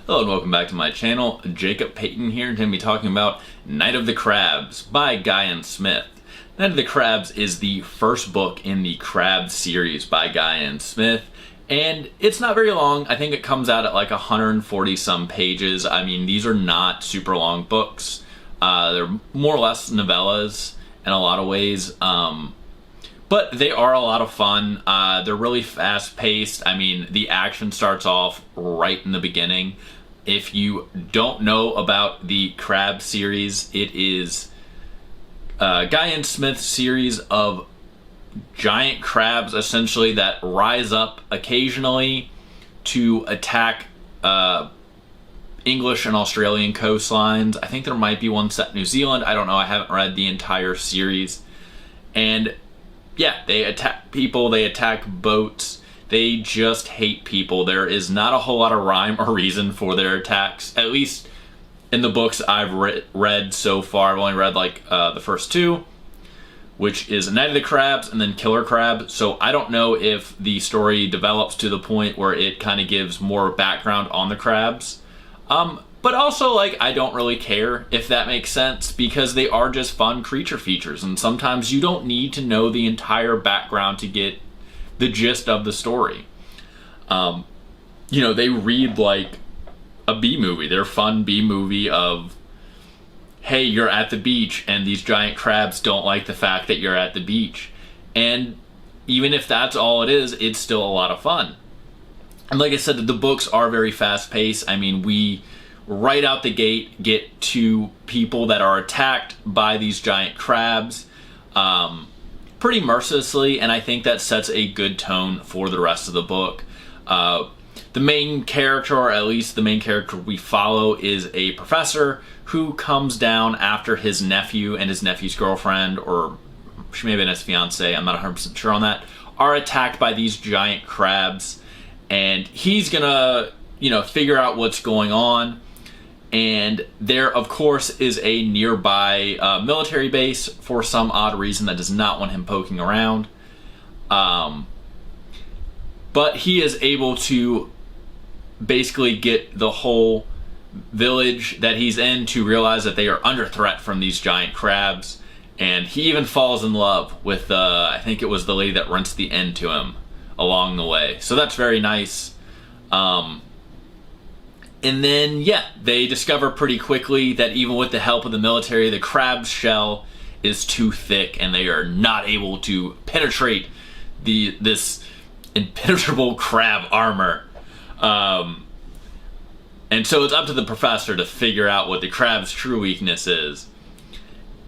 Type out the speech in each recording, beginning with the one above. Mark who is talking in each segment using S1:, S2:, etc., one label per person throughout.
S1: Hello and welcome back to my channel. Jacob Payton here, and I'm going to be talking about Night of the Crabs by Guy Smith. Night of the Crabs is the first book in the Crabs series by Guy Smith, and it's not very long. I think it comes out at like 140 some pages. I mean, these are not super long books. They're more or less novellas in a lot of ways. But they are a lot of fun. They're really fast paced. I mean, the action starts off right in the beginning. If you don't know about the Crab series, it is Guy Smith's series of giant crabs, essentially, that rise up occasionally to attack English and Australian coastlines. I think there might be one set in New Zealand. I don't know. I haven't read the entire series. And yeah, they attack people, they attack boats, they just hate people. There is not a whole lot of rhyme or reason for their attacks, at least in the books I've read so far. I've only read like the first two, which is Night of the Crabs and then Killer Crab. So I don't know if the story develops to the point where it kind of gives more background on the crabs. But also, like, I don't really care, if that makes sense, because they are just fun creature features, and sometimes you don't need to know the entire background to get the gist of the story. You know, they read like a B-movie. They're a fun B-movie of, hey, you're at the beach, and these giant crabs don't like the fact that you're at the beach. And even if that's all it is, it's still a lot of fun. And like I said, the books are very fast-paced. I mean, we right out the gate get to people that are attacked by these giant crabs pretty mercilessly, and I think that sets a good tone for the rest of the book. The main character, or at least the main character we follow, is a professor who comes down after his nephew and his nephew's girlfriend, or she may have been his fiance, I'm not 100% sure on that, are attacked by these giant crabs, and he's gonna, you know, figure out what's going on. And there, of course, is a nearby military base for some odd reason that does not want him poking around. But he is able to basically get the whole village that he's in to realize that they are under threat from these giant crabs. And he even falls in love with, I think it was the lady that rents the inn to him along the way. So that's very nice. And then, yeah, they discover pretty quickly that even with the help of the military, the crab's shell is too thick and they are not able to penetrate this impenetrable crab armor. And so it's up to the professor to figure out what the crab's true weakness is.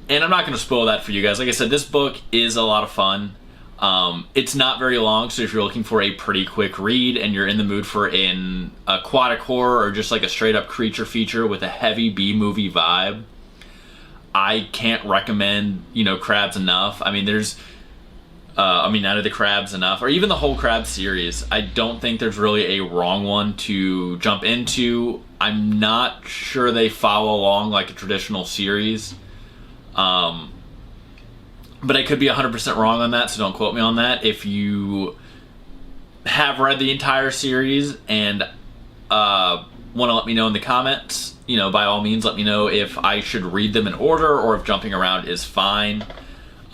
S1: And I'm not going to spoil that for you guys. Like I said, this book is a lot of fun. It's not very long, so if you're looking for a pretty quick read and you're in the mood for an aquatic horror or just like a straight up creature feature with a heavy B-movie vibe, I can't recommend, you know, Crabs enough. I mean, Night of the Crabs enough, or even the whole Crab series. I don't think there's really a wrong one to jump into. I'm not sure they follow along like a traditional series. But I could be 100% wrong on that, so don't quote me on that. If you have read the entire series and want to let me know in the comments, you know, by all means, let me know if I should read them in order or if jumping around is fine.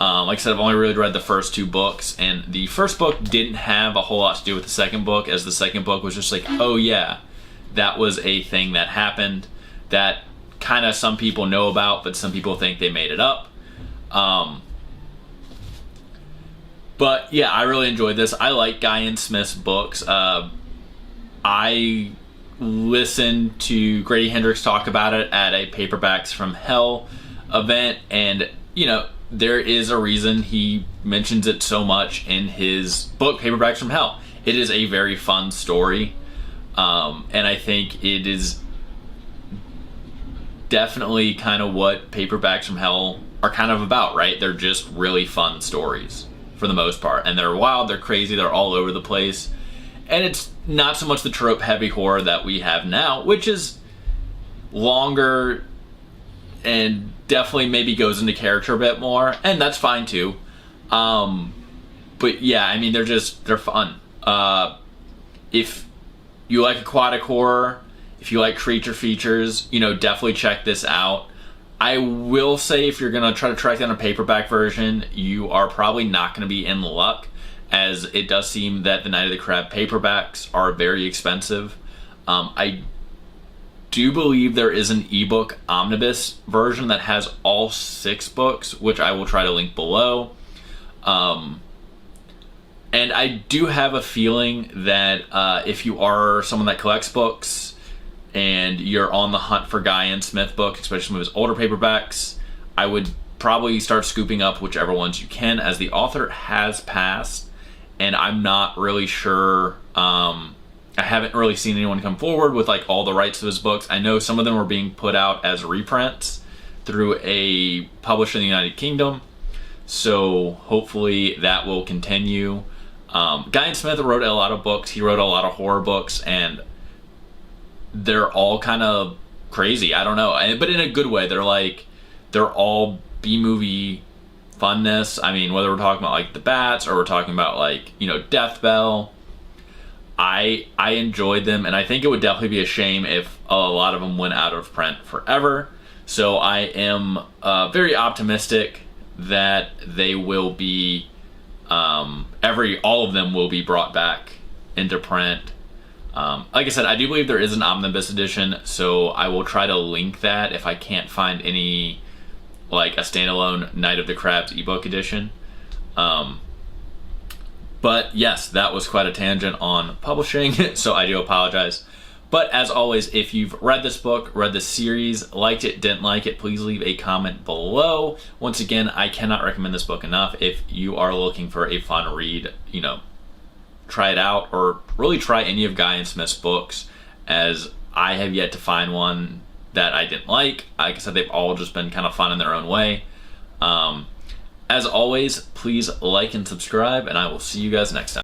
S1: Like I said, I've only really read the first two books, and the first book didn't have a whole lot to do with the second book, as the second book was just like, oh yeah, that was a thing that happened that kind of some people know about, but some people think they made it up. But yeah, I really enjoyed this. I like Guy Smith's books. I listened to Grady Hendrix talk about it at a Paperbacks from Hell event, and you know, there is a reason he mentions it so much in his book, Paperbacks from Hell. It is a very fun story, and I think it is definitely kind of what Paperbacks from Hell are kind of about, right? They're just really fun stories for the most part, and they're wild, they're crazy, they're all over the place, and it's not so much the trope heavy horror that we have now, which is longer and definitely maybe goes into character a bit more, and that's fine too. But yeah, I mean, they're fun. If you like aquatic horror, If you like creature features, you know, definitely check this out. I will say if you're going to try to track down a paperback version, you are probably not going to be in luck, as it does seem that the Night of the Crab paperbacks are very expensive. I do believe there is an ebook omnibus version that has all 6 books, which I will try to link below. And I do have a feeling that if you are someone that collects books and you're on the hunt for Guy N. Smith books, especially some of his older paperbacks, I would probably start scooping up whichever ones you can, as the author has passed, and I'm not really sure. I haven't really seen anyone come forward with like all the rights to his books. I know some of them are being put out as reprints through a publisher in the United Kingdom, so hopefully that will continue. Guy N. Smith wrote a lot of books. He wrote a lot of horror books, and they're all kind of crazy. I don't know, but in a good way. They're all B-movie funness. I mean, whether we're talking about like The Bats or we're talking about like, you know, Death Bell, I enjoyed them, and I think it would definitely be a shame if a lot of them went out of print forever. So I am very optimistic that they will be all of them will be brought back into print. Like I said, I do believe there is an omnibus edition, so I will try to link that if I can't find any, like a standalone Night of the Crabs ebook edition. But yes, that was quite a tangent on publishing, so I do apologize. But as always, if you've read this book, read this series, liked it, didn't like it, please leave a comment below. Once again, I cannot recommend this book enough. If you are looking for a fun read, you know, try it out, or really try any of Guy N. Smith's books, as I have yet to find one that I didn't like. Like I said, they've all just been kind of fun in their own way. As always, please like and subscribe, and I will see you guys next time.